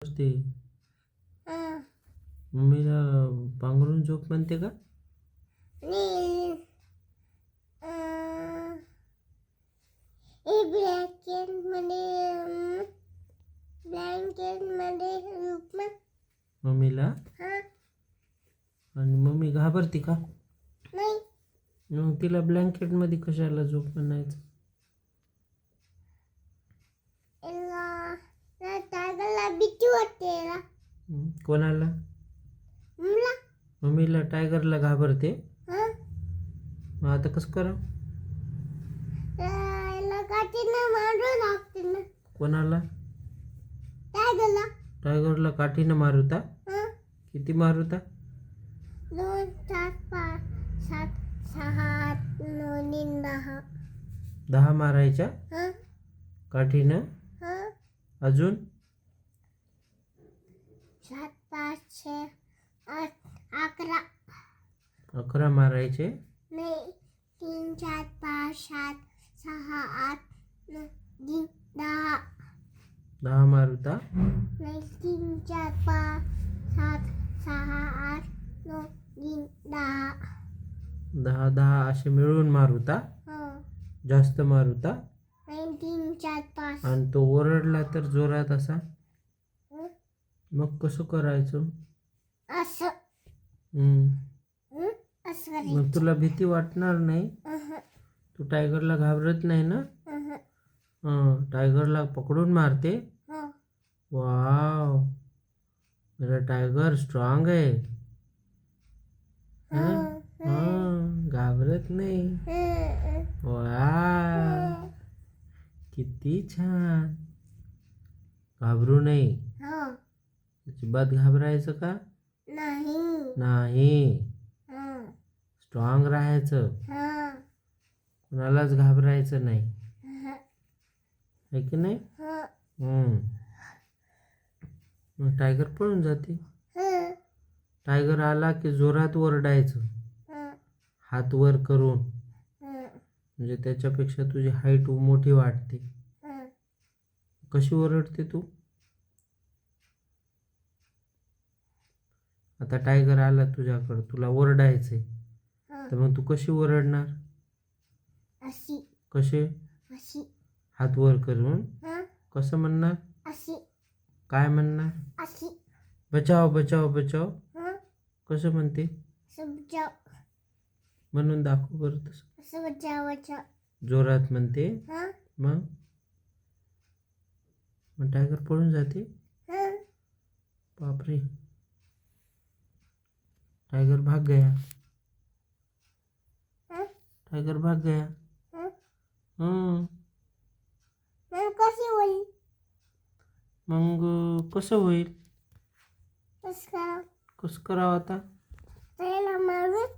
ते हां. मम्मीला पांघरून झोप म्हणते का? आणि हे ब्लँकेटमध्ये झोपणं. मम्मीला हां. आणि मम्मी घाबरती का? नाही. मग तिला ब्लँकेटमध्ये कशाला झोप म्हणायचं? टायगरला भीती वाटते याला. कोणाला? मला. मम्मीला टायगरला घाबरते. हां. मग आता कसं करा? याला काठीनं मारून लागते ना. कोणाला? टायगरला. टायगरला काठीनं मारूता? हां. किती मारूता? 2, 4, 5, 7, 6, 8, 9, 10. 10 मारायच्या हां. काठीनं? हां. अजून? 7, 5, 6, 8, 11. 11 मारायचे. नाही. 3, 4, 5, 7, 6, 8, 9, 10. 10 मारूता? नाही. 3, 4, 5, 7, 6, 8, 9, 10. 10 10 असे मिळून मारूता? हो. जास्त मारूता? नाही. 3, 4, 5. आणि तो ओरडला तर जोरात असा? हं? मग कसं करायचं? असं. असं मग करायचं. तुला भीती वाटणार नाही? तू टायगरला घाबरत नाही ना? टायगरला पकडून मारते? हो. वाव, मेरा टायगर स्ट्रॉंग आहे. घाबरत नाही. वाव, किती छान. घाबरू नये. हो. अजिबात घाबरायचं का? नाही. नाही. हं. स्ट्रॉंग राहायचं. हं. कुणालाच घाबरायचं नाही. हं. आहे की नाही? हं. मग टायगर पळून जाते. हं. टायगर आला की जोरात ओरडायचं, हं. हात वर करून. हं. म्हणजे त्याच्यापेक्षा तुझी हाईट मोठी वाटते. हं. कशी ओरडते तू? आता टायगर आला तुझ्याकडं, तुला ओरडायचंय, हं. तर मग तू कशी ओरडणार? अशी. कसे? अशी. हात वर करून. हं. कसं म्हणणार? अशी. काय म्हणणार? अशी. बचाव बचाव बचाव. हं. कसं म्हणते? असं बचाव. म्हणून दाखव बरं तसं. असं बचाव बचाव. जोरात म्हणते. हं. मग मग टायगर पळून जाते. हं. बापरे, टाइगर भाग गया. हं. टाइगर भाग गया. हं. हं. मग कशी होईल? मग कसं होईल? कसं करावं? कसं करावं आता? त्याला मारून